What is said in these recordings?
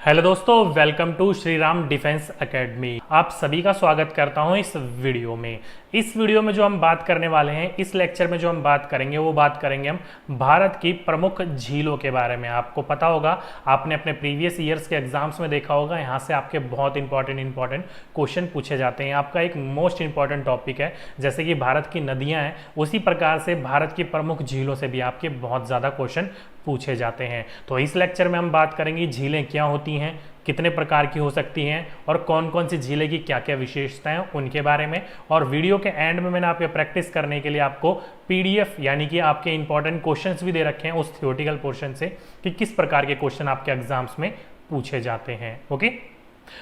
Hello दोस्तों, welcome to Shri Ram defence academy. आप सभी का स्वागत करता हूं इस वीडियो में। इस वीडियो में जो हम बात करने वाले हैं, इस लेक्चर में जो हम बात करेंगे वो बात करेंगे हम भारत की प्रमुख झीलों के बारे में। आपको पता होगा, आपने अपने प्रीवियस ईयर्स के एग्जाम्स में देखा होगा, यहाँ से आपके बहुत इंपॉर्टेंट क्वेश्चन पूछे जाते हैं। आपका एक मोस्ट इंपॉर्टेंट टॉपिक है, जैसे कि भारत की नदियाँ हैं, उसी प्रकार से भारत की प्रमुख झीलों से भी आपके बहुत ज़्यादा क्वेश्चन पूछे जाते हैं। तो इस लेक्चर में हम बात करेंगे झीलें क्या होती हैं, कितने प्रकार की हो सकती हैं और कौन कौन सी झीलें की क्या क्या विशेषताएं हैं उनके बारे में। और वीडियो के एंड में मैंने आपके प्रैक्टिस करने के लिए आपको पीडीएफ यानी कि आपके इंपॉर्टेंट क्वेश्चंस भी दे रखे हैं उस थियोरेटिकल पोर्शन से कि किस प्रकार के क्वेश्चन आपके एग्जाम्स में पूछे जाते हैं। ओके,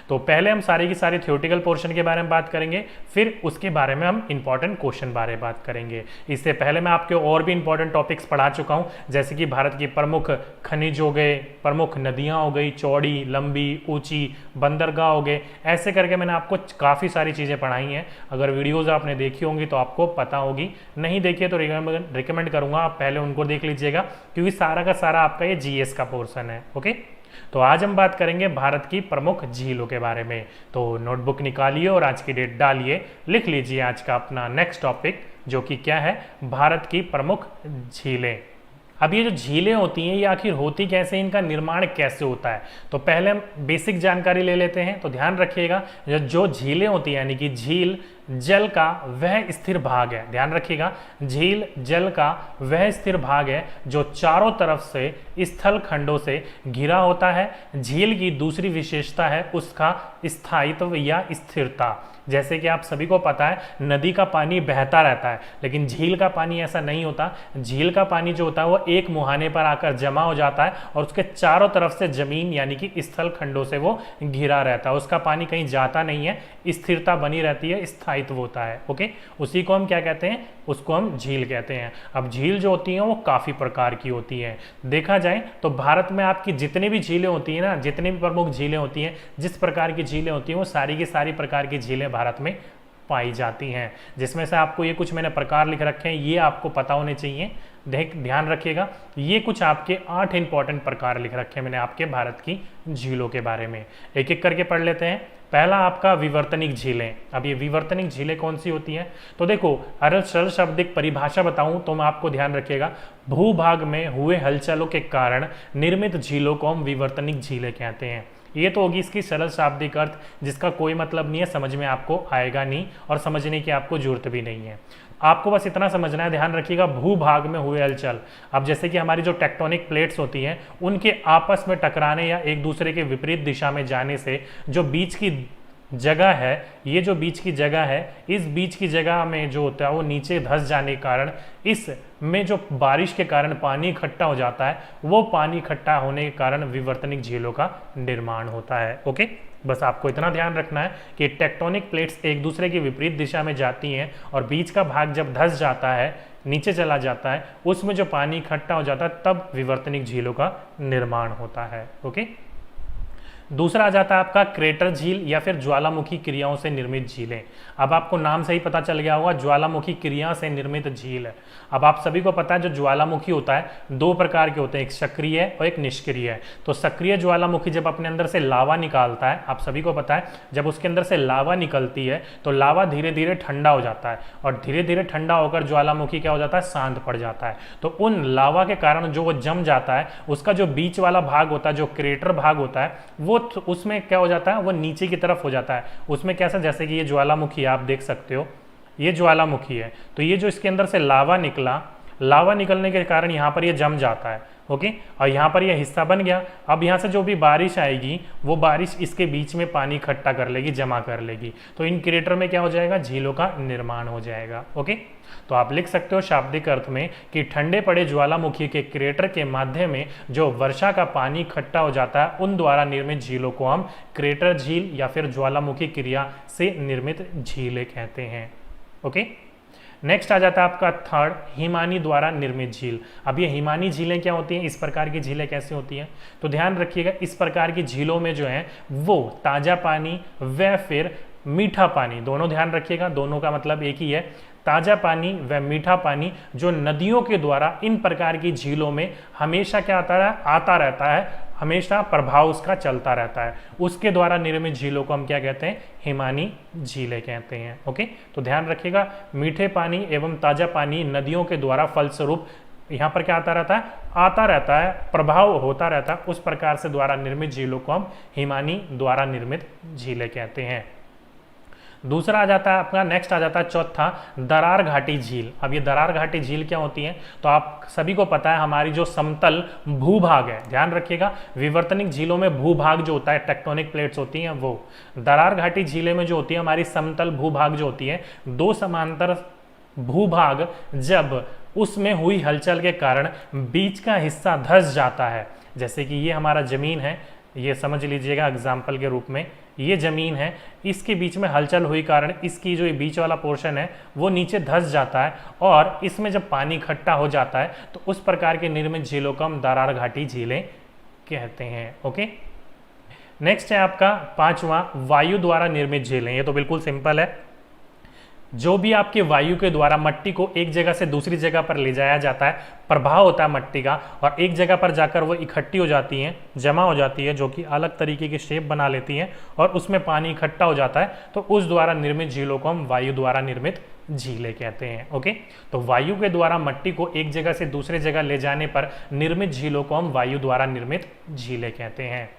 तो पहले हम सारी की सारी थियोरेटिकल पोर्शन के बारे में बात करेंगे, फिर उसके बारे में हम इंपॉर्टेंट क्वेश्चन बारे में बात करेंगे। इससे पहले मैं आपके और भी इंपॉर्टेंट टॉपिक्स पढ़ा चुका हूं, जैसे कि भारत की प्रमुख खनिज हो गए, प्रमुख नदियां हो गई, चौड़ी, लंबी, ऊंची, बंदरगाह हो गए। ऐसे करके मैंने आपको काफ़ी सारी चीज़ें पढ़ाई हैं। अगर वीडियोज़ आपने देखी होंगी तो आपको पता होगी, नहीं देखिए तो रिकमेंड करूँगा आप पहले उनको देख लीजिएगा, क्योंकि सारा का सारा आपका ये जीएस का पोर्शन है। ओके, तो आज हम बात करेंगे भारत की प्रमुख झीलों के बारे में। तो नोटबुक निकालिए और आज की डेट डालिए, लिख लीजिए आज का अपना नेक्स्ट टॉपिक, जो कि क्या है, भारत की प्रमुख झीलें। अब ये जो झीलें होती हैं ये आखिर होती कैसे, इनका निर्माण कैसे होता है, तो पहले हम बेसिक जानकारी ले लेते हैं। तो ध्यान रखिएगा, जो झीलें होती हैं, यानी कि झील जल का वह स्थिर भाग है। ध्यान रखिएगा, झील जल का वह स्थिर भाग है जो चारों तरफ से स्थल खंडों से घिरा होता है। झील की दूसरी विशेषता है उसका स्थायित्व या स्थिरता। जैसे कि आप सभी को पता है, नदी का पानी बहता रहता है, लेकिन झील का पानी ऐसा नहीं होता। झील का पानी जो होता है वो एक मुहाने पर आकर जमा हो जाता है और उसके चारों तरफ से जमीन यानी कि स्थल खंडों से वो घिरा रहता है। उसका पानी कहीं जाता नहीं है, स्थिरता बनी रहती है, स्थायित्व होता है। ओके, उसी को हम क्या कहते हैं, उसको हम झील कहते हैं। अब झील जो होती हैं वो काफ़ी प्रकार की होती हैं। देखा जाए तो भारत में आपकी जितनी भी झीलें होती हैं ना, जितनी भी प्रमुख झीलें होती हैं, जिस प्रकार की झीलें होती हैं, वो सारी की सारी प्रकार की झीलें भारत में पाई जाती हैं। जिसमें से आपको ये कुछ मैंने प्रकार लिख रखे हैं, ये आपको पता होने चाहिए। ध्यान रखिएगा, ये कुछ आपके 8 इंपॉर्टेंट प्रकार लिख रखे हैं मैंने आपके भारत की झीलों के बारे में। एक एक करके पढ़ लेते हैं। पहला आपका विवर्तनिक झीलें। अब ये विवर्तनिक झीलें कौन सी होती हैं, तो देखो, अगर सरल शाब्दिक परिभाषा बताऊं तो मैं आपको ध्यान रखिएगा, भूभाग में हुए हलचलों के कारण निर्मित झीलों को हम विवर्तनिक झीलें कहते हैं। ये तो होगी इसकी सरल शाब्दिक अर्थ, जिसका कोई मतलब नहीं है, समझ में आपको आएगा नहीं और समझने की आपको जरूरत भी नहीं है। आपको बस इतना समझना है, ध्यान रखिएगा, भूभाग में हुए हलचल। अब जैसे कि हमारी जो टेक्टोनिक प्लेट्स होती हैं, उनके आपस में टकराने या एक दूसरे के विपरीत दिशा में जाने से जो बीच की जगह है, ये जो बीच की जगह है, इस बीच की जगह में जो होता है वो नीचे धंस जाने के कारण इसमें जो बारिश के कारण पानी इकट्ठा हो जाता है, वो पानी इकट्ठा होने के कारण विवर्तनिक झीलों का निर्माण होता है। ओके, बस आपको इतना ध्यान रखना है कि टेक्टोनिक प्लेट्स एक दूसरे की विपरीत दिशा में जाती हैं और बीच का भाग जब धंस जाता है, नीचे चला जाता है, उसमें जो पानी इकट्ठा हो जाता है, तब विवर्तनिक झीलों का निर्माण होता है। ओके, दूसरा आ जाता है आपका क्रेटर झील या फिर ज्वालामुखी क्रियाओं से निर्मित झीलें। अब आपको नाम से ही पता चल गया होगा, ज्वालामुखी क्रिया से निर्मित झील है। अब आप सभी को पता है जो ज्वालामुखी होता है दो प्रकार के होते हैं, एक सक्रिय और एक निष्क्रिय है। तो सक्रिय ज्वालामुखी जब अपने अंदर से लावा निकालता है, आप सभी को पता है, जब उसके अंदर से लावा निकलती है तो लावा धीरे धीरे ठंडा हो जाता है और धीरे धीरे ठंडा होकर ज्वालामुखी क्या हो जाता है, शांत पड़ जाता है। तो उन लावा के कारण जो वो जम जाता है, उसका जो बीच वाला भाग होता है, जो क्रेटर भाग होता है, वो उसमें क्या हो जाता है, वो नीचे की तरफ हो जाता है। उसमें कैसा, जैसे कि ये ज्वालामुखी आप देख सकते हो, ये ज्वालामुखी है, तो ये जो इसके अंदर से लावा निकला, लावा निकलने के कारण यहाँ पर ये जम जाता है। ओके, और यहाँ पर ये हिस्सा बन गया। अब यहाँ से जो भी बारिश आएगी, वो बारिश इसके बीच में पानी इकट्ठा कर लेगी, जमा कर लेगी, तो इन क्रेटर में क्या हो जाएगा, झीलों का निर्माण हो जाएगा। ओके, तो आप लिख सकते हो शाब्दिक अर्थ में कि ठंडे पड़े ज्वालामुखी के क्रेटर के माध्यम में जो वर्षा का पानी इकट्ठा हो जाता है, उन द्वारा निर्मित झीलों को हम क्रेटर झील या फिर ज्वालामुखी क्रिया से निर्मित झीलें कहते हैं। ओके, नेक्स्ट आ जाता है आपका थर्ड, हिमानी द्वारा निर्मित झील। अब ये हिमानी झीलें क्या होती हैं, इस प्रकार की झीलें कैसे होती हैं, तो ध्यान रखिएगा, इस प्रकार की झीलों में जो है वो ताजा पानी व फिर मीठा पानी, दोनों ध्यान रखिएगा, दोनों का मतलब एक ही है, ताजा पानी व मीठा पानी जो नदियों के द्वारा इन प्रकार की झीलों में हमेशा क्या आता रहता है, हमेशा प्रभाव उसका चलता रहता है। उसके द्वारा निर्मित झीलों को हम क्या कहते हैं? हिमानी झीलें कहते हैं। ओके, तो ध्यान रखिएगा, मीठे पानी एवं ताजा पानी नदियों के द्वारा फलस्वरूप यहाँ पर क्या आता रहता है, प्रभाव होता रहता है, उस प्रकार से द्वारा निर्मित झीलों को हम हिमानी द्वारा निर्मित झीलें कहते हैं। दूसरा आ जाता है आपका, नेक्स्ट आ जाता है चौथा, दरार घाटी झील। अब ये दरार घाटी झील क्या होती है? तो आप सभी को पता है हमारी जो समतल भूभाग है, ध्यान रखिएगा, विवर्तनिक झीलों में भूभाग जो होता है, टेक्टोनिक प्लेट्स होती हैं, वो दरार घाटी झीलें में जो होती है हमारी समतल भूभाग जो होती है, दो समांतर भूभाग जब उसमें हुई हलचल के कारण बीच का हिस्सा धंस जाता है, जैसे कि ये हमारा जमीन है, ये समझ लीजिएगा एग्जाम्पल के रूप में, ये जमीन है, इसके बीच में हलचल हुई कारण इसकी जो ये बीच वाला पोर्शन है वो नीचे धंस जाता है और इसमें जब पानी इकट्ठा हो जाता है तो उस प्रकार के निर्मित झीलों को हम दरार घाटी झीलें कहते हैं। ओके, नेक्स्ट है आपका पांचवा, वायु द्वारा निर्मित झीलें। ये तो बिल्कुल सिंपल है, जो भी आपके वायु के द्वारा मट्टी को एक जगह से दूसरी जगह पर ले जाया जाता है, प्रभाव होता है मट्टी का, और एक जगह पर जाकर वो इकट्ठी हो जाती हैं, जमा हो जाती है, जो कि अलग तरीके की शेप बना लेती हैं और उसमें पानी इकट्ठा हो जाता है, तो उस द्वारा निर्मित झीलों को हम वायु द्वारा निर्मित झीलें कहते हैं। ओके, तो वायु के द्वारा मट्टी को एक जगह से दूसरी जगह ले जाने पर निर्मित झीलों को हम वायु द्वारा निर्मित झीलें कहते हैं।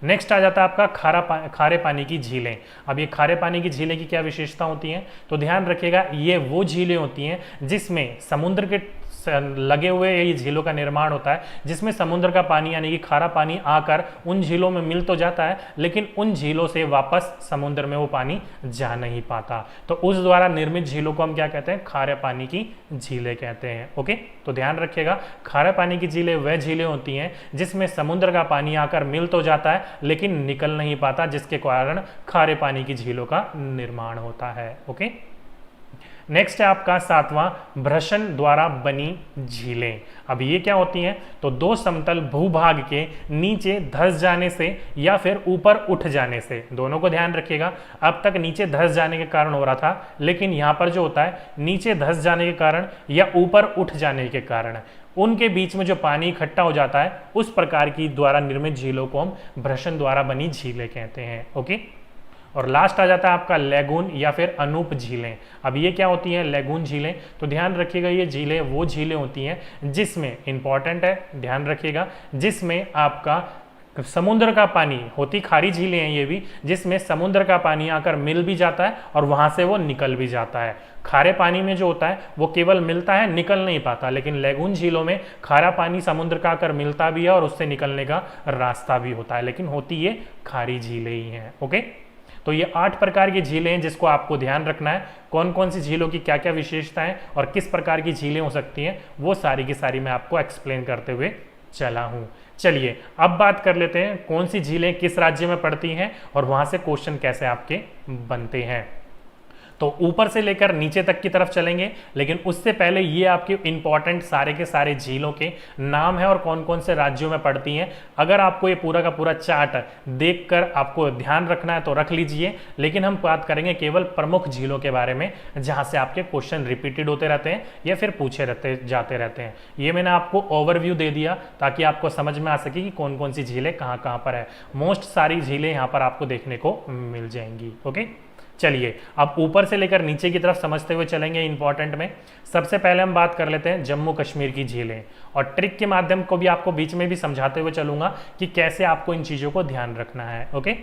नेक्स्ट आ जाता है आपका खारे पानी की झीलें। अब ये खारे पानी की झीलें की क्या विशेषता होती हैं? तो ध्यान रखिएगा, ये वो झीलें होती हैं जिसमें समुद्र के लगे हुए ये झीलों का निर्माण होता है, जिसमें समुद्र का पानी यानी कि खारा पानी आकर उन झीलों में मिल तो जाता है, लेकिन उन झीलों से वापस समुद्र में वो पानी जा नहीं पाता, तो उस द्वारा निर्मित झीलों को हम क्या कहते हैं? खारे पानी की झीलें कहते हैं। ओके, तो ध्यान रखिएगा, खारे पानी की झीलें वह झीलें होती हैं जिसमें समुद्र का पानी आकर मिल तो जाता है लेकिन निकल नहीं पाता, जिसके कारण खारे पानी की झीलों का निर्माण होता है। ओके, नेक्स्ट है आपका सातवां, भ्रशन द्वारा बनी झीलें। अब ये क्या होती हैं? तो दो समतल भूभाग के नीचे धंस जाने से या फिर ऊपर उठ जाने से, दोनों को ध्यान रखिएगा, अब तक नीचे धंस जाने के कारण हो रहा था, लेकिन यहाँ पर जो होता है नीचे धंस जाने के कारण या ऊपर उठ जाने के कारण उनके बीच में जो पानी इकट्ठा हो जाता है, उस प्रकार की द्वारा निर्मित झीलों को हम भ्रशन द्वारा बनी झीलें कहते हैं। ओके, और लास्ट आ जाता है आपका लैगून या फिर अनूप झीलें। अब ये क्या होती हैं? लैगून झीलें, तो ध्यान रखिएगा, ये झीलें वो झीलें होती हैं जिसमें, इंपॉर्टेंट है ध्यान रखिएगा, जिसमें आपका समुद्र का पानी, होती खारी झीलें हैं ये भी, जिसमें समुद्र का पानी आकर मिल भी जाता है और वहां से वो निकल भी जाता है। खारे पानी में जो होता है वो केवल मिलता है, निकल नहीं पाता, लेकिन लैगून झीलों में खारा पानी समुद्र का आकर मिलता भी है और उससे निकलने का रास्ता भी होता है, लेकिन होती ये खारी झीलें ही हैं। ओके, तो ये 8 प्रकार की झीलें हैं जिसको आपको ध्यान रखना है, कौन कौन सी झीलों की क्या क्या विशेषताएं और किस प्रकार की झीलें हो सकती हैं, वो सारी की सारी मैं आपको एक्सप्लेन करते हुए चला हूं। चलिए अब बात कर लेते हैं कौन सी झीलें किस राज्य में पड़ती हैं और वहां से क्वेश्चन कैसे आपके बनते हैं। तो ऊपर से लेकर नीचे तक की तरफ चलेंगे, लेकिन उससे पहले ये आपके इंपॉर्टेंट सारे के सारे झीलों के नाम है और कौन कौन से राज्यों में पड़ती हैं। अगर आपको ये पूरा का पूरा चार्ट देखकर आपको ध्यान रखना है तो रख लीजिए, लेकिन हम बात करेंगे केवल प्रमुख झीलों के बारे में जहां से आपके क्वेश्चन रिपीटेड होते रहते हैं या फिर पूछे जाते रहते हैं। ये मैंने आपको ओवरव्यू दे दिया ताकि आपको समझ में आ सके कि कौन कौन सी झीलें कहाँ कहाँ पर है। मोस्ट सारी झीलें यहाँ पर आपको देखने को मिल जाएंगी। ओके, चलिए अब ऊपर से लेकर नीचे की तरफ समझते हुए चलेंगे। इंपॉर्टेंट में सबसे पहले हम बात कर लेते हैं जम्मू कश्मीर की झीलें, और ट्रिक के माध्यम को भी आपको बीच में भी समझाते हुए चलूंगा कि कैसे आपको इन चीज़ों को ध्यान रखना है। ओके,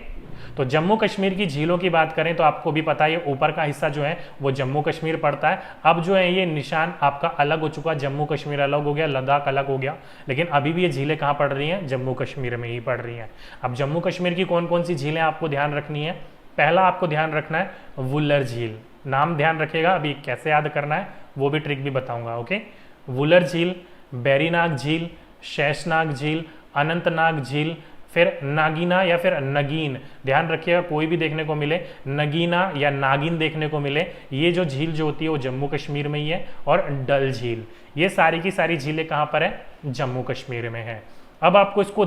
तो जम्मू कश्मीर की झीलों की बात करें तो आपको भी पता है ऊपर का हिस्सा जो है वो जम्मू कश्मीर पड़ता है। अब जो है ये निशान आपका अलग हो चुका, जम्मू कश्मीर अलग हो गया, लद्दाख अलग हो गया, लेकिन अभी भी ये झीलें कहाँ पड़ रही हैं? जम्मू कश्मीर में ही पड़ रही हैं। अब जम्मू कश्मीर की कौन कौन सी झीलें आपको ध्यान रखनी है? पहला आपको ध्यान रखना है वुलर झील, नाम ध्यान रखिएगा, अभी कैसे याद करना है वो भी ट्रिक भी बताऊंगा। ओके, वुलर झील, बैरीनाग झील, शेषनाग झील, अनंतनाग झील, फिर नागीना या फिर नगीन, ध्यान रखिएगा कोई भी देखने को मिले नगीना या नागिन देखने को मिले, ये जो झील जो होती है वो जम्मू कश्मीर में ही है। और डल झील, ये सारी की सारी झीलें कहाँ पर है? जम्मू कश्मीर में है। अब आपको इसको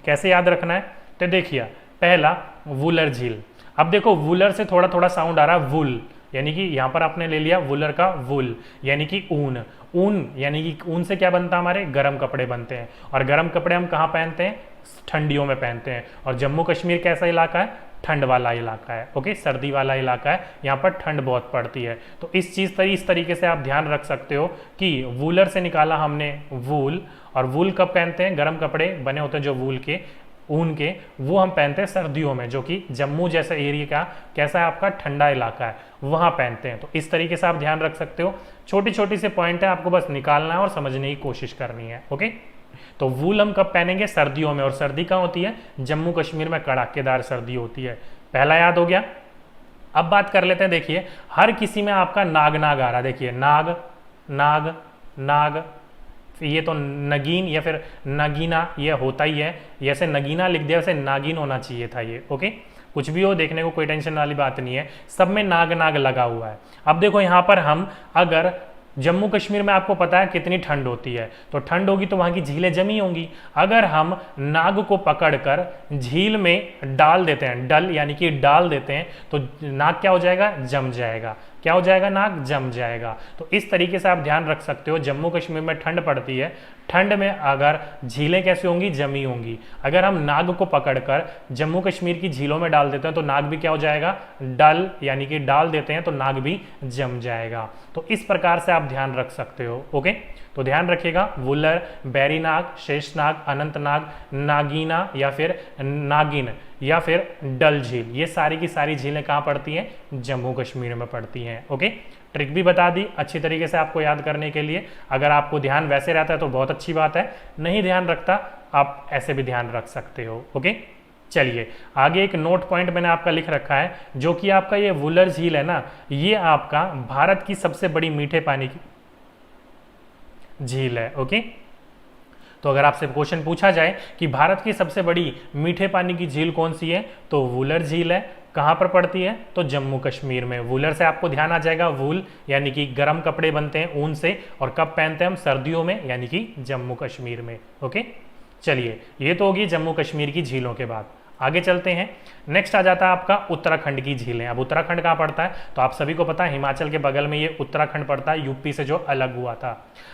कैसे याद रखना है तो देखिए, पहला वुलर झील, अब देखो वुलर से थोड़ा थोड़ा साउंड आ रहा है वुल, यानी कि यहाँ पर आपने ले लिया वुलर का वुल यानी कि ऊन, ऊन यानी कि ऊन से क्या बनता है? हमारे गर्म कपड़े बनते हैं, और गर्म कपड़े हम कहाँ पहनते हैं? ठंडियों में पहनते हैं। और जम्मू कश्मीर कैसा इलाका है? ठंड वाला इलाका है। ओके, सर्दी वाला इलाका है, यहाँ पर ठंड बहुत पड़ती है। तो इस तरीके से आप ध्यान रख सकते हो कि वूलर से निकाला हमने वूल, और वूल कब पहनते हैं? गर्म कपड़े बने होते हैं जो वूल के, ऊन के, वो हम पहनते हैं सर्दियों में, जो कि जम्मू जैसा एरिया का कैसा है आपका? ठंडा इलाका है, वहाँ पहनते हैं। तो इस तरीके से आप ध्यान रख सकते हो। छोटी छोटी से पॉइंट है, आपको बस निकालना है और समझने की कोशिश करनी है। ओके, तो वूल हम कब पहनेंगे? सर्दियों में। और सर्दी कहाँ होती है? जम्मू कश्मीर में कड़ाकेदार सर्दी होती है। पहला याद हो गया। अब बात कर लेते हैं, देखिए हर किसी में आपका नाग नाग आ रहा है। देखिए नाग नाग नाग, ये तो नगीन या फिर नगीना ये होता ही है। जैसे नगीना लिख दिया वैसे नागिन होना चाहिए था ये। ओके, कुछ भी हो, देखने को कोई टेंशन वाली बात नहीं है, सब में नाग नाग लगा हुआ है। अब देखो यहाँ पर हम अगर जम्मू कश्मीर में आपको पता है कितनी ठंड होती है, तो ठंड होगी तो वहाँ की झीलें जमी होंगी। अगर हम नाग को पकड़कर झील में डाल देते हैं, डल यानी कि डाल देते हैं, तो नाग क्या हो जाएगा? जम जाएगा। क्या हो जाएगा? नाग जम जाएगा। तो इस तरीके से आप ध्यान रख सकते हो। जम्मू कश्मीर में ठंड पड़ती है, ठंड में अगर झीलें कैसे होंगी? जमी होंगी। अगर हम नाग को पकड़कर जम्मू कश्मीर की झीलों में डाल देते हैं तो नाग भी क्या हो जाएगा? डल यानी कि डाल देते हैं तो नाग भी जम जाएगा। तो इस प्रकार से आप ध्यान रख सकते हो। ओके, तो ध्यान रखिएगा, वुलर, बैरीनाग, शेषनाग, अनंतनाग, नागीना या फिर नागिन या फिर डल झील, ये सारी की सारी झीलें कहाँ पड़ती हैं? जम्मू कश्मीर में पड़ती हैं। ओके, ट्रिक भी बता दी अच्छी तरीके से आपको याद करने के लिए। अगर आपको ध्यान वैसे रहता है तो बहुत अच्छी बात है, नहीं ध्यान रखता आप ऐसे भी ध्यान रख सकते हो। ओके, चलिए आगे एक नोट पॉइंट मैंने आपका लिख रखा है, जो कि आपका ये वुलर झील है ना, ये आपका भारत की सबसे बड़ी मीठे पानी की झील है। ओके, तो अगर आपसे क्वेश्चन पूछा जाए कि भारत की सबसे बड़ी मीठे पानी की झील कौन सी है, तो वुलर झील है। कहाँ पर पड़ती है? तो जम्मू कश्मीर में। वुलर से आपको ध्यान आ जाएगा, वूल यानी कि गर्म कपड़े बनते हैं ऊन से, और कब पहनते हैं हम? सर्दियों में, यानी कि जम्मू कश्मीर में। ओके, चलिए ये तो होगी जम्मू कश्मीर की झीलों के बाद। आगे चलते हैं, नेक्स्ट आ जाता है आपका उत्तराखंड की झीलें। अब उत्तराखंड कहाँ पड़ता है? तो आप सभी को पता है हिमाचल के बगल में ये उत्तराखंड पड़ता है, यूपी से जो अलग हुआ था।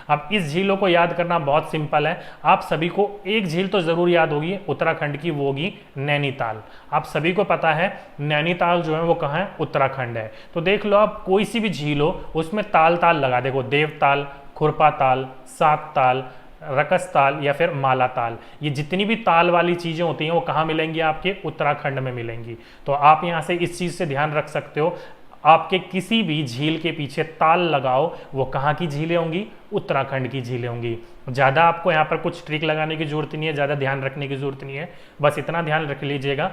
अब इस झीलों को याद करना बहुत सिंपल है। आप सभी को एक झील तो जरूर याद होगी उत्तराखंड की, वो होगी नैनीताल। आप सभी को पता है नैनीताल जो है वो कहाँ है? उत्तराखंड है। तो देख लो, आप कोई सी भी झील हो उसमें ताल ताल लगा, देखो देवताल, खुरपा ताल, सात ताल, रकस ताल या फिर माला ताल, ये जितनी भी ताल वाली चीज़ें होती हैं वो कहाँ मिलेंगी? आपके उत्तराखंड में मिलेंगी। तो आप यहाँ से इस चीज़ से ध्यान रख सकते हो, आपके किसी भी झील के पीछे ताल लगाओ, वो कहाँ की झीलें होंगी? उत्तराखंड की झीलें होंगी। ज़्यादा आपको यहाँ पर कुछ ट्रिक लगाने की जरूरत नहीं है, ज़्यादा ध्यान रखने की जरूरत नहीं है, बस इतना ध्यान रख लीजिएगा,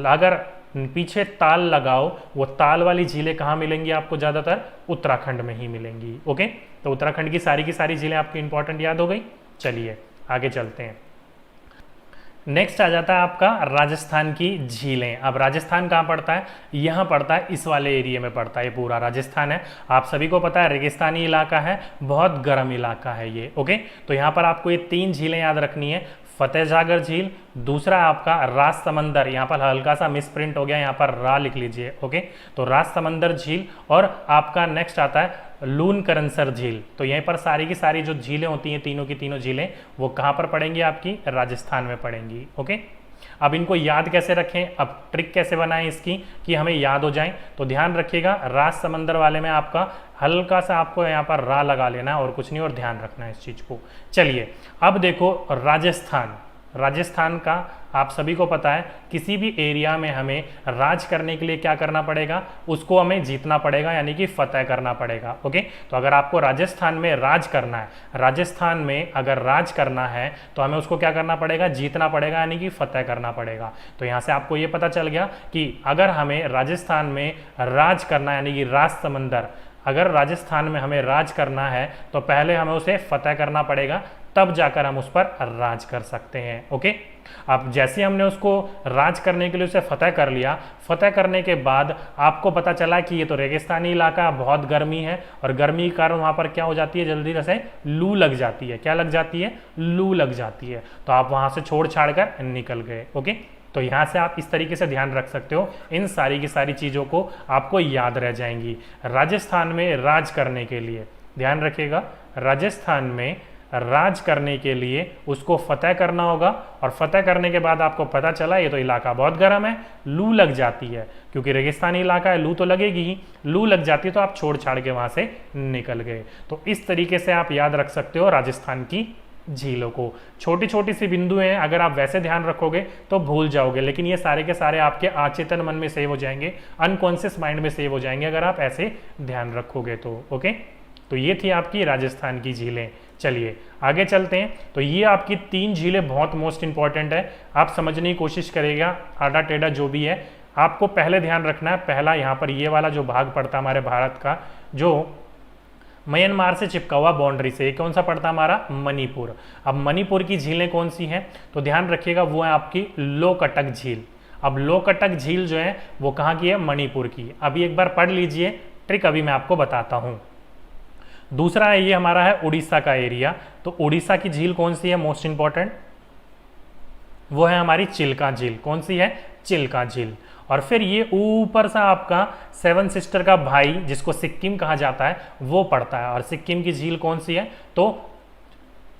अगर पीछे ताल लगाओ, वो ताल वाली झीलें कहाँ मिलेंगी आपको? ज़्यादातर उत्तराखंड में ही मिलेंगी। ओके, तो उत्तराखंड की सारी झीलें आपकी इंपॉर्टेंट याद हो गई। चलिए आगे चलते हैं, नेक्स्ट आ जाता है आपका राजस्थान की झीलें। अब राजस्थान कहाँ पड़ता है? यहाँ पड़ता है, इस वाले एरिया में पड़ता है, ये पूरा राजस्थान है। आप सभी को पता है रेगिस्तानी इलाका है, बहुत गर्म इलाका है ये। ओके, तो यहाँ पर आपको ये 3 झीलें याद रखनी है। फतेहसागर झील, दूसरा आपका राज समंदर, यहाँ पर हल्का सा मिसप्रिंट हो गया, यहाँ पर रा लिख लीजिए। ओके, तो राज समंदर झील, और आपका नेक्स्ट आता है लून करनसर झील। तो यहीं पर सारी की सारी जो झीलें होती हैं, तीनों की तीनों झीलें, वो कहाँ पर पड़ेंगी? आपकी राजस्थान में पड़ेंगी। ओके, अब इनको याद कैसे रखें, अब ट्रिक कैसे बनाएं इसकी कि हमें याद हो जाएं, तो ध्यान रखिएगा राज समंदर वाले में आपका हल्का सा आपको यहाँ पर रा लगा लेना है और कुछ नहीं, और ध्यान रखना है इस चीज़ को। चलिए अब देखो राजस्थान का आप सभी को पता है, किसी भी एरिया में हमें राज करने के लिए क्या करना पड़ेगा? उसको हमें जीतना पड़ेगा, यानी कि फतेह करना पड़ेगा। ओके, तो अगर आपको राजस्थान में राज करना है, राजस्थान में अगर राज करना है तो हमें उसको क्या करना पड़ेगा? जीतना पड़ेगा, यानी कि फतेह करना पड़ेगा। तो यहाँ से आपको ये पता चल गया कि अगर हमें राजस्थान में राज करना है, यानी कि राज समंदर, अगर राजस्थान में हमें राज करना है तो पहले हमें उसे फतेह करना पड़ेगा, तब जाकर हम उस पर राज कर सकते हैं। ओके, अब जैसे हमने उसको राज करने के लिए उसे फतेह कर लिया, फतेह करने के बाद आपको पता चला कि ये तो रेगिस्तानी इलाका, बहुत गर्मी है, और गर्मी के कारण वहाँ पर क्या हो जाती है? जल्दी से लू लग जाती है। क्या लग जाती है? लू लग जाती है। तो आप वहाँ से छोड़ छाड़ कर निकल गए। ओके, तो यहाँ से आप इस तरीके से ध्यान रख सकते हो, इन सारी की सारी चीज़ों को आपको याद रह जाएंगी। राजस्थान में राज करने के लिए ध्यान रखिएगा, राजस्थान में राज करने के लिए उसको फतेह करना होगा, और फतेह करने के बाद आपको पता चला ये तो इलाका बहुत गर्म है, लू लग जाती है, क्योंकि रेगिस्तानी इलाका है, लू तो लगेगी ही, लू लग जाती है तो आप छोड़ छाड़ के वहां से निकल गए। तो इस तरीके से आप याद रख सकते हो राजस्थान की झीलों को। छोटी छोटी सी बिंदु हैं, अगर आप वैसे ध्यान रखोगे तो भूल जाओगे, लेकिन ये सारे के सारे आपके अचेतन मन में सेव हो जाएंगे, अनकॉन्शियस माइंड में सेव हो जाएंगे अगर आप ऐसे ध्यान रखोगे तो। ओके, तो ये थी आपकी राजस्थान की झीलें। चलिए आगे चलते हैं। तो ये आपकी 3 झीलें बहुत मोस्ट इंपॉर्टेंट है, आप समझने की कोशिश करेगा, आड़ा टेढ़ा जो भी है आपको पहले ध्यान रखना है। पहला यहाँ पर ये वाला जो भाग पड़ता है हमारे भारत का, जो म्यांमार से चिपका हुआ बाउंड्री से, कौन सा पड़ता है हमारा, मणिपुर। अब मणिपुर की झीलें कौन सी हैं, तो ध्यान रखिएगा वो है आपकी लोकटक झील। अब लोकटक झील जो है वो कहाँ की है, मणिपुर की। अभी एक बार पढ़ लीजिए, ट्रिक अभी मैं आपको बताता हूँ। दूसरा है ये हमारा है उड़ीसा का एरिया, तो उड़ीसा की झील कौन सी है, मोस्ट इंपॉर्टेंट, वो है हमारी चिल्का झील। कौन सी है, चिल्का झील। और फिर ये ऊपर सा आपका 7 सिस्टर का भाई जिसको सिक्किम कहा जाता है वो पड़ता है, और सिक्किम की झील कौन सी है, तो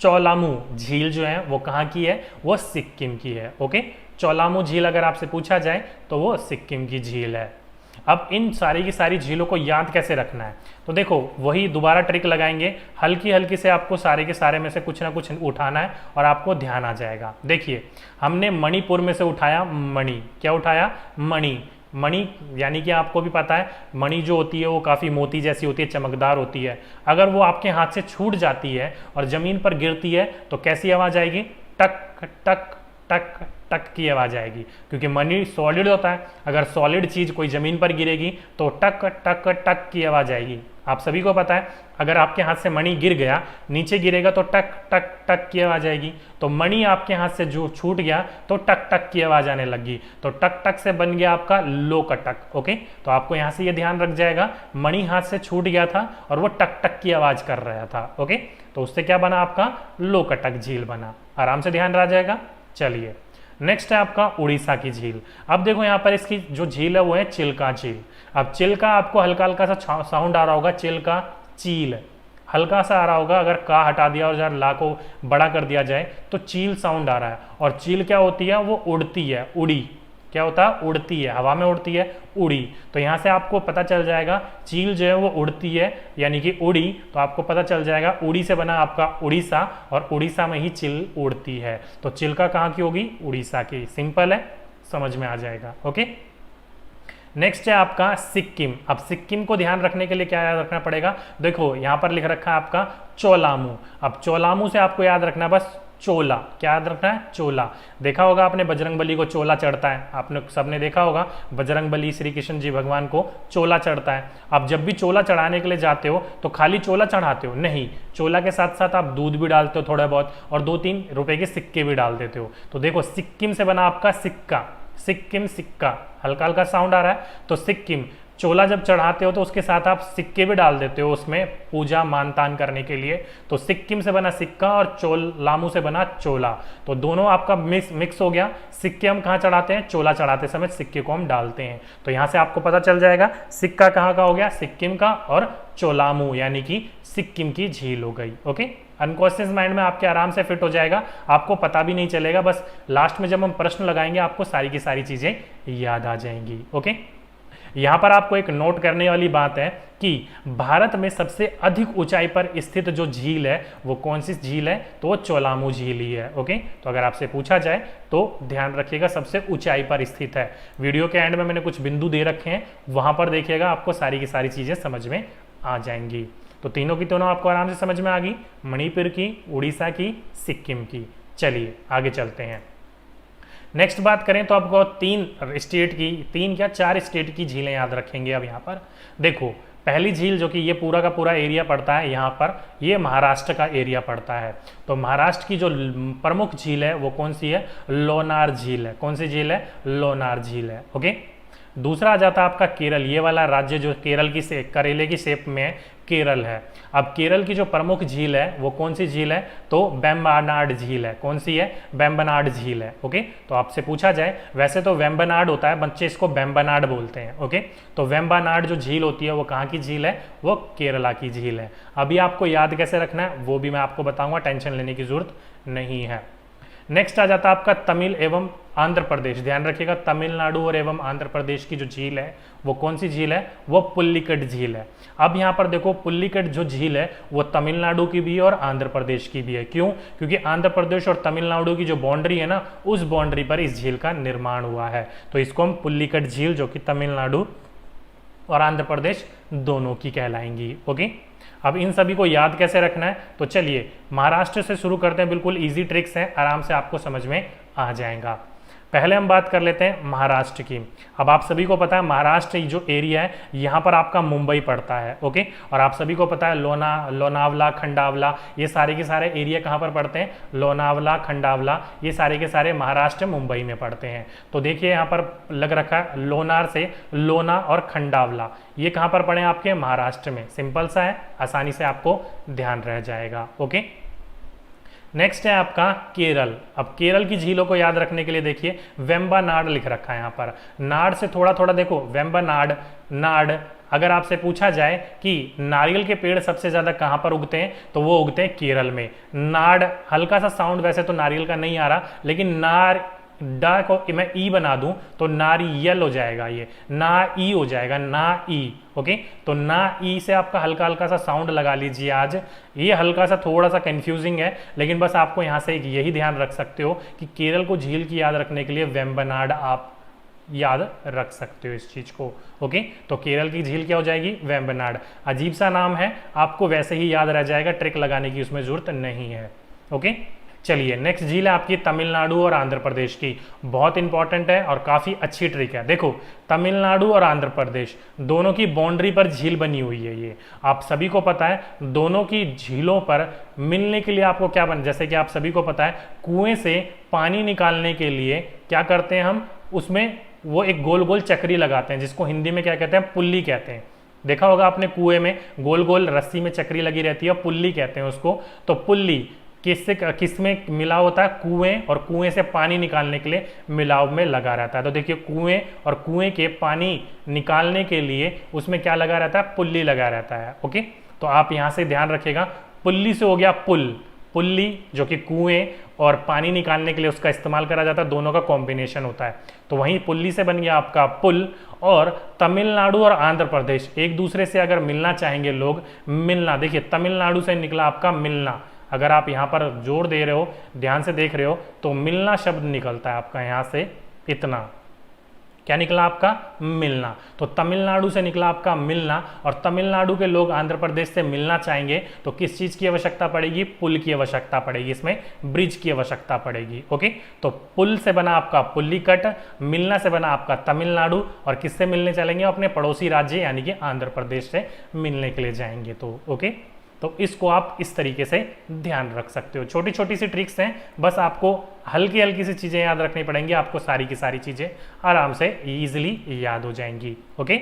चौलामू झील जो है वो कहाँ की है, वो सिक्किम की है। ओके, चौलामू झील अगर आपसे पूछा जाए तो वो सिक्किम की झील है। अब इन सारी की सारी झीलों को याद कैसे रखना है, तो देखो वही दोबारा ट्रिक लगाएंगे, हल्की हल्की से आपको सारे के सारे में से कुछ ना कुछ उठाना है और आपको ध्यान आ जाएगा। देखिए हमने मणिपुर में से उठाया मणि, क्या उठाया, मणि। मणि यानी कि आपको भी पता है मणि जो होती है वो काफ़ी मोती जैसी होती है, चमकदार होती है। अगर वो आपके हाथ से छूट जाती है और ज़मीन पर गिरती है तो कैसी आवाज़ आएगी, टक टक टक टक की आवाज़ आएगी, क्योंकि मणि सॉलिड होता है। अगर सॉलिड चीज़ कोई ज़मीन पर गिरेगी तो टक टक टक की आवाज़ आएगी। आप सभी को पता है अगर आपके हाथ से मणि गिर गया, नीचे गिरेगा तो टक टक टक की आवाज़ आएगी। तो मणि आपके हाथ से जो छूट गया तो टक टक की आवाज़ आने लगी, तो टक टक से बन गया आपका लोकटक। ओके, तो आपको यहाँ से ये ध्यान रख जाएगा, मणि हाथ से छूट गया था और वो टक टक की आवाज़ कर रहा था। ओके, तो उससे क्या बना, आपका लोकटक झील बना। आराम से ध्यान रह जाएगा। चलिए नेक्स्ट है आपका उड़ीसा की झील। अब देखो यहाँ पर इसकी जो झील है वो है चिल्का झील। अब चिल्का आपको हल्का हल्का सा साउंड आ रहा होगा, चिल्का, चील हल्का सा आ रहा होगा, अगर का हटा दिया और जरा ला को बड़ा कर दिया जाए तो चील साउंड आ रहा है। और चील क्या होती है, वो उड़ती है, उड़ी, क्या होता है, उड़ती है, हवा में उड़ती है, उड़ी। तो यहाँ से आपको पता चल जाएगा चील जो है वो उड़ती है यानी कि उड़ी, तो आपको पता चल जाएगा उड़ी से बना आपका उड़ीसा, और उड़ीसा में ही चिल उड़ती है। तो चिल्का कहाँ की होगी, उड़ीसा की। सिंपल है, समझ में आ जाएगा। ओके, नेक्स्ट है आपका सिक्किम। अब सिक्किम को ध्यान रखने के लिए क्या याद रखना पड़ेगा, देखो यहाँ पर लिख रखा है आपका चोलामू। अब चोलामू से आपको याद रखना है बस चोला, क्या याद रखना है, चोला। देखा होगा आपने बजरंगबली को चोला चढ़ता है, आपने सबने देखा होगा बजरंगबली श्री कृष्ण जी भगवान को चोला चढ़ता है। आप जब भी चोला चढ़ाने के लिए जाते हो तो खाली चोला चढ़ाते हो नहीं, चोला के साथ साथ आप दूध भी डालते हो थोड़ा बहुत, और 2-3 रुपए के सिक्के भी डाल देते हो। तो देखो सिक्किम से बना आपका सिक्का, सिक्किम सिक्का, हल्का हल्का साउंड आ रहा है। तो सिक्किम, चोला जब चढ़ाते हो तो उसके साथ आप सिक्के भी डाल देते हो उसमें पूजा मान तान करने के लिए। तो सिक्किम से बना सिक्का और चोलामू से बना चोला, तो दोनों आपका मिक्स हो गया। सिक्के हम कहाँ चढ़ाते हैं, चोला चढ़ाते समय सिक्के को हम डालते हैं। तो यहाँ से आपको पता चल जाएगा सिक्का कहाँ का हो गया, सिक्किम का, और चोलामू यानी कि सिक्किम की झील हो गई। ओके, अनकॉन्शियस माइंड में आपके आराम से फिट हो जाएगा, आपको पता भी नहीं चलेगा, बस लास्ट में जब हम प्रश्न लगाएंगे आपको सारी की सारी चीजें याद आ जाएंगी। ओके, यहाँ पर आपको एक नोट करने वाली बात है कि भारत में सबसे अधिक ऊंचाई पर स्थित जो झील है वो कौन सी झील है, तो वो चोलामू झील ही है। ओके, तो अगर आपसे पूछा जाए तो ध्यान रखिएगा सबसे ऊंचाई पर स्थित है। वीडियो के एंड में मैंने कुछ बिंदु दे रखे हैं, वहां पर देखिएगा, आपको सारी की सारी चीजें समझ में आ जाएंगी। तो तीनों की तीनों आपको आराम से समझ में आ गई, मणिपुर की, उड़ीसा की, सिक्किम की। चलिए आगे चलते हैं। नेक्स्ट बात करें तो आपको 4 स्टेट की झीलें याद रखेंगे। अब यहाँ पर देखो, पहली झील जो कि ये पूरा का पूरा एरिया पड़ता है, यहाँ पर ये महाराष्ट्र का एरिया पड़ता है। तो महाराष्ट्र की जो प्रमुख झील है वो कौन सी है, लोनार झील है। कौन सी झील है, लोनार झील है। ओके, दूसरा आ जाता है आपका केरल, ये वाला राज्य जो केरल की करेले की शेप में है, केरल है। अब केरल की जो प्रमुख झील है वो कौन सी झील है, तो वेम्बनाड झील है। कौन सी है, वेम्बनाड झील है। ओके, तो आपसे पूछा जाए, वैसे तो वेम्बनाड होता है, बच्चे इसको वेम्बनाड बोलते हैं। ओके, तो वेम्बनाड जो झील होती है वो कहाँ की झील है, वो केरला की झील है। अभी आपको याद कैसे रखना है वो भी मैं आपको बताऊंगा, टेंशन लेने की जरूरत नहीं है। नेक्स्ट आ जाता है आपका तमिल एवं आंध्र प्रदेश। ध्यान रखिएगा, तमिलनाडु और एवं आंध्र प्रदेश की जो झील है वो कौन सी झील है, वो पुल्लिकट झील है। अब यहाँ पर देखो, पुल्लिकट जो झील है वो तमिलनाडु की भी है और आंध्र प्रदेश की भी है। क्यों, क्योंकि आंध्र प्रदेश और तमिलनाडु की जो बाउंड्री है ना, उस बाउंड्री पर इस झील का निर्माण हुआ है। तो इसको हम पुल्लिकट झील, जो कि तमिलनाडु और आंध्र प्रदेश दोनों की कहलाएंगी। ओके, अब इन सभी को याद कैसे रखना है, तो चलिए महाराष्ट्र से शुरू करते हैं। बिल्कुल इजी ट्रिक्स हैं, आराम से आपको समझ में आ जाएगा। पहले हम बात कर लेते हैं महाराष्ट्र की। अब आप सभी को पता है महाराष्ट्र जो एरिया है यहाँ पर आपका मुंबई पड़ता है। ओके, और आप सभी को पता है लोनावला, खंडावला, ये सारे के सारे एरिया कहाँ पर पड़ते हैं, लोनावला, खंडावला, ये सारे के सारे महाराष्ट्र मुंबई में पड़ते हैं। तो देखिए यहाँ पर लग रखा है लोनार से लोना और खंडावला, ये कहाँ पर पड़े आपके, महाराष्ट्र में। सिंपल सा है, आसानी से आपको ध्यान रह जाएगा। ओके, नेक्स्ट है आपका केरल। अब केरल की झीलों को याद रखने के लिए देखिए वेम्बनाड लिख रखा है यहाँ पर। नाड से थोड़ा थोड़ा देखो, वेम्बनाड, नाड। अगर आपसे पूछा जाए कि नारियल के पेड़ सबसे ज्यादा कहाँ पर उगते हैं, तो वो उगते हैं केरल में। नाड, हल्का सा साउंड वैसे तो नारियल का नहीं आ रहा, लेकिन नार डा को मैं ई बना दूं तो नारियल हो जाएगा, ये ना ई हो जाएगा, ना ई। ओके, तो ना ई से आपका हल्का हल्का सा साउंड लगा लीजिए। आज ये हल्का सा थोड़ा सा कंफ्यूजिंग है, लेकिन बस आपको यहाँ से यही ध्यान रख सकते हो कि केरल को झील की याद रखने के लिए वेम्बनाड आप याद रख सकते हो इस चीज को। ओके, तो केरल की झील क्या हो जाएगी, वेम्बनाड। अजीब सा नाम है, आपको वैसे ही याद रह जाएगा, ट्रिक लगाने की उसमें जरूरत नहीं है। ओके, चलिए नेक्स्ट झील है आपकी तमिलनाडु और आंध्र प्रदेश की। बहुत इंपॉर्टेंट है और काफी अच्छी ट्रिक है। देखो, तमिलनाडु और आंध्र प्रदेश दोनों की बाउंड्री पर झील बनी हुई है। ये आप सभी को पता है, दोनों की झीलों पर मिलने के लिए आपको क्या बन, जैसे कि आप सभी को पता है, कुएं से पानी निकालने के लिए क्या करते हैं हम, उसमें वो एक गोल गोल चक्री लगाते हैं, जिसको हिंदी में क्या कहते हैं, पुल्ली कहते हैं। देखा होगा आपने, कुएं में गोल गोल रस्सी में चक्री लगी रहती है, पुल्ली कहते हैं उसको। तो पुल्ली किस में मिला होता है, कुएं, और कुएं से पानी निकालने के लिए मिलाव में लगा रहता है। तो देखिए, कुएं और कुएं के पानी निकालने के लिए उसमें क्या लगा रहता है, पुल्ली लगा रहता है। ओके, तो आप यहां से ध्यान रखिएगा, पुल्ली से हो गया पुल, पुल्ली जो कि कुएं और पानी निकालने के लिए उसका इस्तेमाल करा जाता है, दोनों का कॉम्बिनेशन होता है। तो वहीं पुल्ली से बन गया आपका पुल। और तमिलनाडु और आंध्र प्रदेश एक दूसरे से अगर मिलना चाहेंगे लोग, मिलना, देखिए तमिलनाडु से निकला आपका मिलना। अगर आप यहाँ पर जोर दे रहे हो, ध्यान से देख रहे हो, तो मिलना शब्द निकलता है आपका यहाँ से, इतना क्या निकला आपका, मिलना। तो तमिलनाडु से निकला आपका मिलना, और तमिलनाडु के लोग आंध्र प्रदेश से मिलना चाहेंगे तो किस चीज की आवश्यकता पड़ेगी, पुल की आवश्यकता पड़ेगी, इसमें ब्रिज की आवश्यकता पड़ेगी। ओके, तो पुल से बना आपका पुल्लिकट, मिलना से बना आपका तमिलनाडु, और किससे मिलने चलेंगे, अपने पड़ोसी राज्य यानी कि आंध्र प्रदेश से मिलने के लिए जाएंगे। तो ओके, तो इसको आप इस तरीके से ध्यान रख सकते हो। छोटी छोटी सी ट्रिक्स हैं, बस आपको हल्की हल्की सी चीज़ें याद रखनी पड़ेंगी, आपको सारी की सारी चीज़ें आराम से इजीली याद हो जाएंगी। ओके,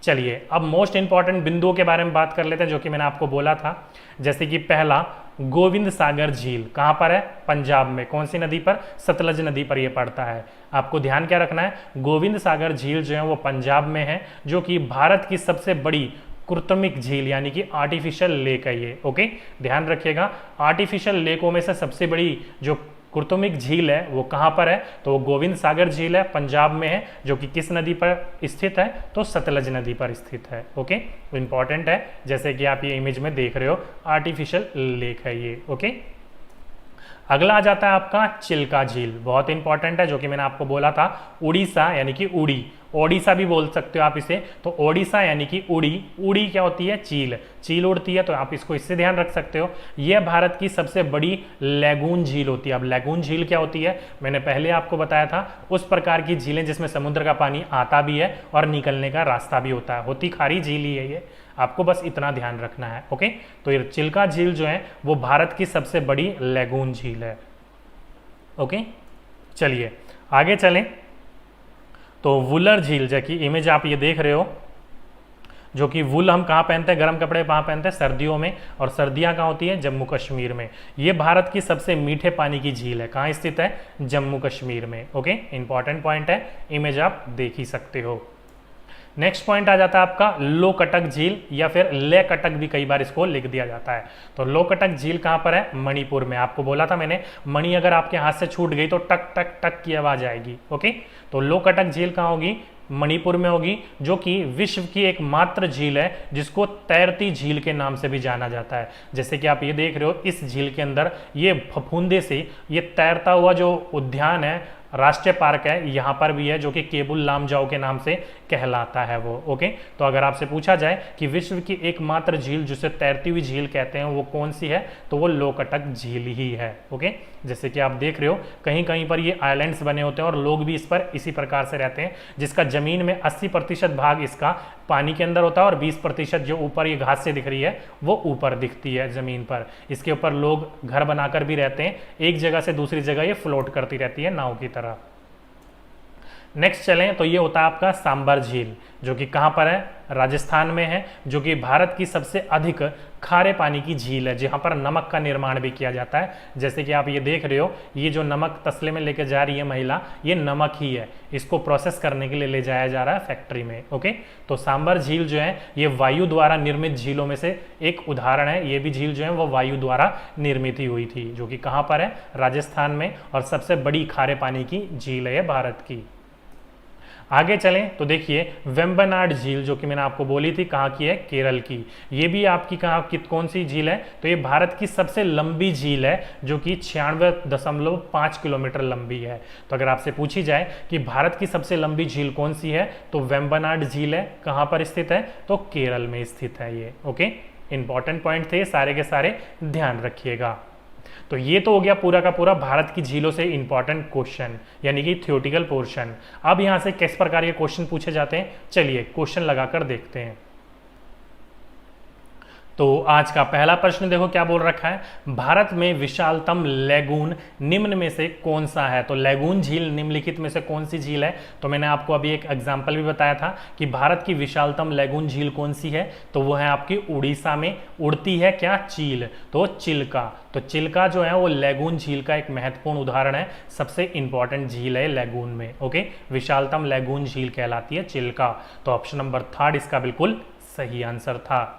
चलिए अब मोस्ट इंपॉर्टेंट बिंदुओं के बारे में बात कर लेते हैं, जो कि मैंने आपको बोला था। जैसे कि पहला, गोविंद सागर झील कहाँ पर है, पंजाब में। कौन सी नदी पर, सतलज नदी पर यह पड़ता है। आपको ध्यान क्या रखना है, गोविंद सागर झील जो है वो पंजाब में है, जो कि भारत की सबसे बड़ी कृत्रिमिक झील यानी कि आर्टिफिशियल लेक है ये। ओके, ध्यान रखिएगा, आर्टिफिशियल लेकों में से सबसे बड़ी जो कृत्रिमिक झील है वो कहाँ पर है, तो वो गोविंद सागर झील है, पंजाब में है, जो कि किस नदी पर स्थित है, तो सतलज नदी पर स्थित है। ओके, इंपॉर्टेंट है, जैसे कि आप ये इमेज में देख रहे हो, आर्टिफिशियल लेक है ये। ओके, अगला आ जाता है आपका चिल्का झील, बहुत इंपॉर्टेंट है, जो कि मैंने आपको बोला था, उड़ीसा यानी कि उड़ी, ओडिशा भी बोल सकते हो आप इसे। तो ओडिशा यानी कि उड़ी, उड़ी क्या होती है, चील, चील उड़ती है, तो आप इसको इससे ध्यान रख सकते हो। यह भारत की सबसे बड़ी लैगून झील होती है। अब लैगून झील क्या होती है, मैंने पहले आपको बताया था, उस प्रकार की झीलें जिसमें समुद्र का पानी आता भी है और निकलने का रास्ता भी होता है, होती खारी झील ही है ये, आपको बस इतना ध्यान रखना है। ओके, तो ये चिल्का झील जो है वो भारत की सबसे बड़ी लैगून झील है। ओके, चलिए आगे चलें। तो वुलर झील, जैसी इमेज आप ये देख रहे हो, जो कि वुल हम कहाँ पहनते हैं, गर्म कपड़े कहाँ पहनते हैं, सर्दियों में, और सर्दियाँ कहाँ होती हैं, जम्मू कश्मीर में। ये भारत की सबसे मीठे पानी की झील है, कहाँ स्थित है, जम्मू कश्मीर में। ओके, इंपॉर्टेंट पॉइंट है, इमेज आप देख ही सकते हो। नेक्स्ट पॉइंट आ जाता है आपका लोकटक झील, या फिर लेकटक भी कई बार इसको लिख दिया जाता है। तो लोकटक झील कहाँ पर है, मणिपुर में। आपको बोला था मैंने, मणि अगर आपके हाथ से छूट गई तो टक टक टक की आवाज आएगी। ओके, तो लोकटक झील कहाँ होगी, मणिपुर में होगी, जो कि विश्व की एकमात्र झील है जिसको तैरती झील के नाम से भी जाना जाता है। जैसे कि आप ये देख रहे हो, इस झील के अंदर ये फफूंदे से ये तैरता हुआ जो उद्यान है, राष्ट्रीय पार्क है, यहाँ पर भी है, जो कि केबुल लामजाओ के नाम से कहलाता है वो। ओके, तो अगर आपसे पूछा जाए कि विश्व की एकमात्र झील जिसे तैरती हुई झील कहते हैं वो कौन सी है, तो वो लोकटक झील ही है। ओके, जैसे कि आप देख रहे हो, कहीं कहीं पर ये आइलैंड्स बने होते हैं और लोग भी इस पर इसी प्रकार से रहते हैं, जिसका जमीन में 80% भाग इसका पानी के अंदर होता है और 20% जो ऊपर ये घास से दिख रही है वो ऊपर दिखती है जमीन पर। इसके ऊपर लोग घर बनाकर भी रहते हैं, एक जगह से दूसरी जगह ये फ्लोट करती रहती है नाव की तरह। नेक्स्ट चलें तो ये होता है आपका सांबर झील, जो कि कहाँ पर है, राजस्थान में है, जो कि भारत की सबसे अधिक खारे पानी की झील है, जहाँ पर नमक का निर्माण भी किया जाता है। जैसे कि आप ये देख रहे हो, ये जो नमक तसले में लेके जा रही है महिला, ये नमक ही है, इसको प्रोसेस करने के लिए ले जाया जा रहा है फैक्ट्री में। ओके, तो सांबर झील जो है ये वायु द्वारा निर्मित झीलों में से एक उदाहरण है। ये भी झील जो है वो वायु द्वारा निर्मित ही हुई थी, जो कि कहाँ पर है, राजस्थान में, और सबसे बड़ी खारे पानी की झील है भारत की। आगे चलें तो देखिए वेम्बनाड झील, जो कि मैंने आपको बोली थी कहाँ की है, केरल की। ये भी आपकी कौन सी झील है, तो ये भारत की सबसे लंबी झील है, जो कि 96.5 किलोमीटर लंबी है। तो अगर आपसे पूछी जाए कि भारत की सबसे लंबी झील कौन सी है, तो वेम्बनाड झील है। कहाँ पर स्थित है, तो केरल में स्थित है ये। ओके, इंपॉर्टेंट पॉइंट थे सारे के सारे, ध्यान रखिएगा। तो ये तो हो गया पूरा का पूरा भारत की झीलों से इंपॉर्टेंट क्वेश्चन, यानी कि थ्योरेटिकल पोर्शन। अब यहां से किस प्रकार के क्वेश्चन पूछे जाते हैं, चलिए क्वेश्चन लगाकर देखते हैं। तो आज का पहला प्रश्न देखो क्या बोल रखा है, भारत में विशालतम लैगून निम्न में से कौन सा है। तो लैगून झील निम्नलिखित में से कौन सी झील है, तो मैंने आपको अभी एक एग्जांपल भी बताया था कि भारत की विशालतम लैगून झील कौन सी है, तो वो है आपकी उड़ीसा में। उड़ती है क्या, चील, तो चिल्का। तो चिल्का जो है वो लैगून झील का एक महत्वपूर्ण उदाहरण है, सबसे इंपॉर्टेंट झील है लैगून में। ओके, विशालतम लैगून झील कहलाती है चिल्का। तो ऑप्शन नंबर 3 इसका बिल्कुल सही आंसर था।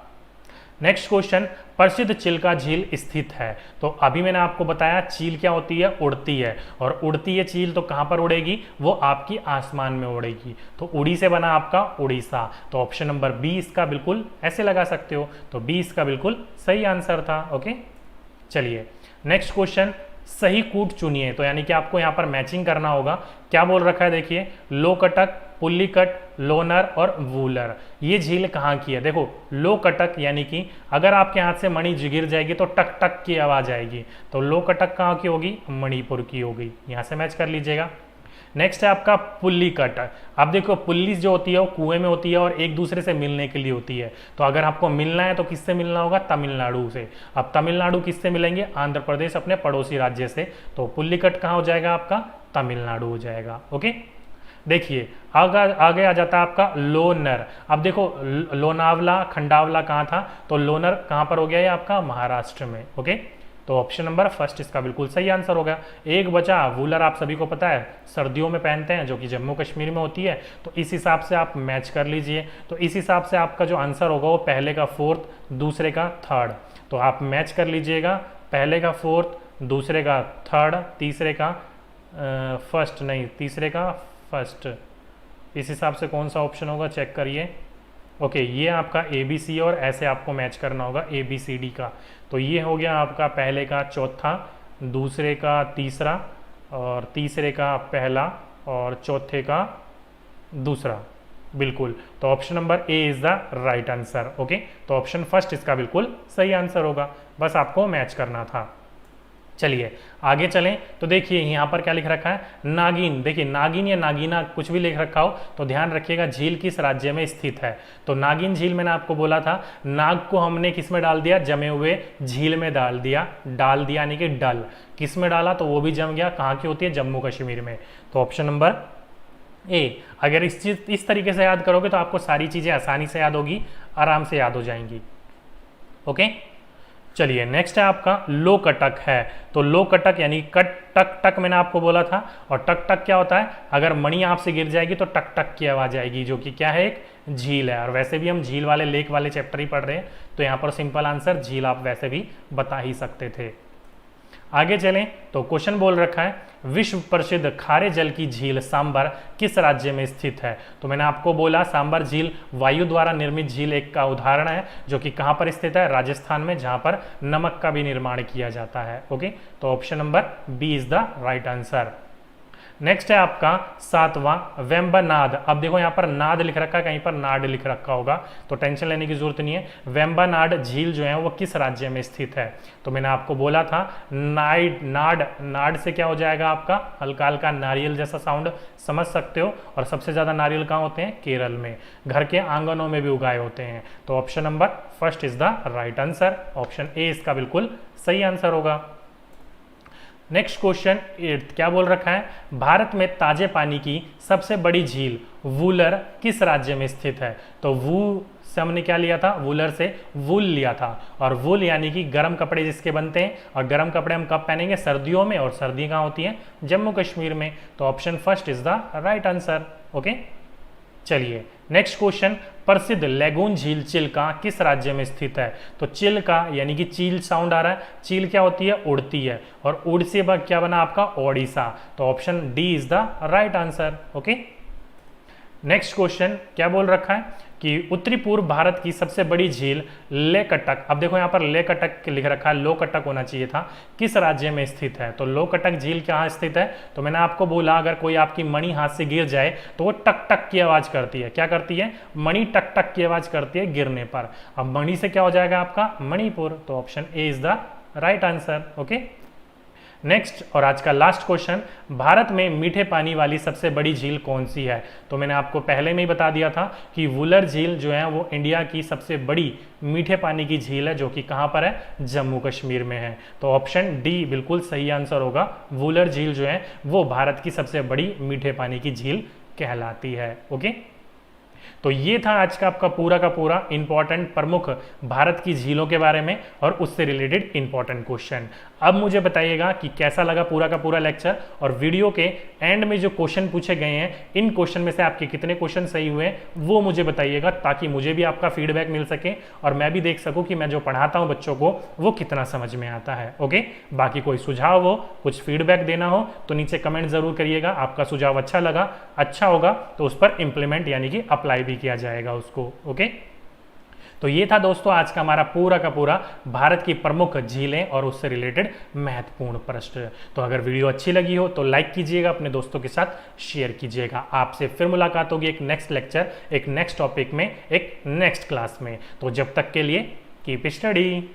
नेक्स्ट क्वेश्चन, प्रसिद्ध चिल्का झील स्थित है। तो अभी मैंने आपको बताया चील क्या होती है, उड़ती है, और उड़ती है चील तो कहां पर उड़ेगी, वो आपकी आसमान में उड़ेगी। तो उड़ी से बना आपका उड़ीसा। तो ऑप्शन नंबर बी इसका बिल्कुल ऐसे लगा सकते हो, तो बी इसका बिल्कुल सही आंसर था। ओके, चलिए नेक्स्ट क्वेश्चन, सही कूट चुनिए। तो यानी कि आपको यहां पर मैचिंग करना होगा। क्या बोल रखा है देखिए, लोकटक, पुल्लिकट, लोनर और वूलर, ये झील कहाँ की है। देखो लोकटक यानी कि अगर आपके हाथ से मणि गिर जाएगी तो टक टक की आवाज आएगी, तो लोकटक कहाँ की होगी, मणिपुर की होगी। यहां से मैच कर लीजिएगा। नेक्स्ट है आपका पुल्लिकट। अब देखो पुल्ली जो होती है वो कुएं में होती है और एक दूसरे से मिलने के लिए होती है। तो अगर आपको मिलना है तो किससे मिलना होगा, तमिलनाडु से। अब तमिलनाडु किससे मिलेंगे, आंध्र प्रदेश, अपने पड़ोसी राज्य से। तो पुल्लिकट कहाँ हो जाएगा आपका, तमिलनाडु हो जाएगा। ओके, देखिए आगे आ जाता है आपका लोनर। अब देखो लोनावला, खंडावला कहाँ था, तो लोनर कहाँ पर हो गया ये आपका महाराष्ट्र में। ओके, तो ऑप्शन नंबर फर्स्ट इसका बिल्कुल सही आंसर होगा। एक बचा वूलर, आप सभी को पता है सर्दियों में पहनते हैं, जो कि जम्मू कश्मीर में होती है। तो इस हिसाब से आप मैच कर लीजिए। तो इस हिसाब से आपका जो आंसर होगा वो पहले का 4th, दूसरे का 3rd। तो आप मैच कर लीजिएगा, पहले का 4th, दूसरे का 3rd, तीसरे का 1st, नहीं तीसरे का 1st। इस हिसाब से कौन सा ऑप्शन होगा चेक करिए। ओके, ये आपका ABC और ऐसे आपको मैच करना होगा ABCD का। तो ये हो गया आपका पहले का 4था, दूसरे का 3रा, और तीसरे का पहला, और चौथे का दूसरा। बिल्कुल, तो option number A is the right answer. Okay, तो ऑप्शन फर्स्ट इसका बिल्कुल सही आंसर होगा, बस आपको मैच करना था। चलिए आगे चलें तो देखिए यहाँ पर क्या लिख रखा है, नागिन। देखिए नागिन या नागिना कुछ भी लिख रखा हो तो ध्यान रखिएगा झील किस राज्य में स्थित है। तो नागिन झील मैंने आपको बोला था, नाग को हमने किस में डाल दिया, जमे हुए झील में डाल दिया यानी कि डल। किस में डाला तो वो भी जम गया, कहाँ की होती है, जम्मू कश्मीर में। तो ऑप्शन नंबर ए। अगर इस तरीके से याद करोगे तो आपको सारी चीज़ें आसानी से याद होगी, आराम से याद हो जाएंगी। ओके, चलिए नेक्स्ट है आपका लोकटक है। तो लोकटक यानी कट टक टक मैंने आपको बोला था, और टक टक क्या होता है, अगर मणि आपसे गिर जाएगी तो टक टक की आवाज़ आएगी, जो कि क्या है, एक झील है। और वैसे भी हम झील वाले लेक वाले चैप्टर ही पढ़ रहे हैं, तो यहाँ पर सिंपल आंसर झील आप वैसे भी बता ही सकते थे। आगे चलें तो क्वेश्चन बोल रखा है विश्व प्रसिद्ध खारे जल की झील सांबर किस राज्य में स्थित है। तो मैंने आपको बोला सांबर झील वायु द्वारा निर्मित झील एक का उदाहरण है, जो कि कहाँ पर स्थित है, राजस्थान में, जहाँ पर नमक का भी निर्माण किया जाता है। ओके, तो option number B is the right answer. Next है आपका 7वां वेम्बनाड। अब देखो यहाँ पर नाद लिख रखा है, कहीं पर नाड लिख रखा होगा, तो टेंशन लेने की जरूरत नहीं है। वेम्बनाड झील जो है वो किस राज्य में स्थित है। तो मैंने आपको बोला था नाड से क्या हो जाएगा आपका, हल्का हल्का नारियल जैसा साउंड समझ सकते हो। और सबसे ज्यादा नारियल कहाँ होते हैं, केरल में, घर के आंगनों में भी उगाए होते हैं। तो option number first is the right answer, option A इसका बिल्कुल सही आंसर होगा। नेक्स्ट क्वेश्चन 8 क्या बोल रखा है, भारत में ताजे पानी की सबसे बड़ी झील वूलर किस राज्य में स्थित है। तो वू से हमने क्या लिया था, वूलर से वूल लिया था, और वूल यानी कि गर्म कपड़े जिसके बनते हैं, और गर्म कपड़े हम कब पहनेंगे, सर्दियों में, और सर्दी कहाँ होती है, जम्मू कश्मीर में। तो option first is the right answer. Okay, चलिए नेक्स्ट क्वेश्चन, प्रसिद्ध लेगून झील चिल्का किस राज्य में स्थित है। तो चिल्का यानी कि चील साउंड आ रहा है, चील क्या होती है, उड़ती है, और उड़ से क्या बना आपका, ओडिशा। तो option D is the right answer. Okay, next question क्या बोल रखा है कि उत्तरी पूर्व भारत की सबसे बड़ी झील लेकटक, अब देखो यहाँ पर लेकटक लिख रखा है, लोकटक होना चाहिए था, किस राज्य में स्थित है। तो लोकटक झील कहाँ स्थित है, तो मैंने आपको बोला अगर कोई आपकी मणि हाथ से गिर जाए तो वो टक टक की आवाज करती है। क्या करती है, मणि टक टक की आवाज करती है गिरने पर। अब मणि से क्या हो जाएगा आपका, मणिपुर। तो option A is the right answer. Okay, next और आज का लास्ट क्वेश्चन, भारत में मीठे पानी वाली सबसे बड़ी झील कौन सी है। तो मैंने आपको पहले में ही बता दिया था कि वुलर झील जो है वो इंडिया की सबसे बड़ी मीठे पानी की झील है, जो कि कहाँ पर है, जम्मू कश्मीर में है। तो ऑप्शन डी बिल्कुल सही आंसर होगा, वुलर झील जो है वो भारत की सबसे बड़ी मीठे पानी की झील कहलाती है। ओके, तो ये था आज का आपका पूरा इंपॉर्टेंट प्रमुख भारत की झीलों के बारे में और उससे रिलेटेड इंपॉर्टेंट क्वेश्चन। अब मुझे बताइएगा कि कैसा लगा पूरा का पूरा लेक्चर, और वीडियो के एंड में जो क्वेश्चन पूछे गए हैं इन क्वेश्चन में से आपके कितने क्वेश्चन सही हुए वो मुझे बताइएगा, ताकि मुझे भी आपका फीडबैक मिल सके और मैं भी देख सकूं कि मैं जो पढ़ाता हूं बच्चों को वो कितना समझ में आता है। ओके, बाकी कोई सुझाव हो, कुछ फीडबैक देना हो तो नीचे कमेंट जरूर करिएगा। आपका सुझाव अच्छा होगा तो उस पर इंप्लीमेंट यानी कि अप्लाई भी किया जाएगा उसको। ओके, तो ये था दोस्तों आज का हमारा पूरा का पूरा भारत की प्रमुख झीलें और उससे रिलेटेड महत्वपूर्ण प्रश्न। तो अगर वीडियो अच्छी लगी हो तो लाइक कीजिएगा, अपने दोस्तों के साथ शेयर कीजिएगा। आपसे फिर मुलाकात होगी एक नेक्स्ट लेक्चर, एक नेक्स्ट टॉपिक में, एक नेक्स्ट क्लास में। तो जब तक के लिए कीप स्टडी।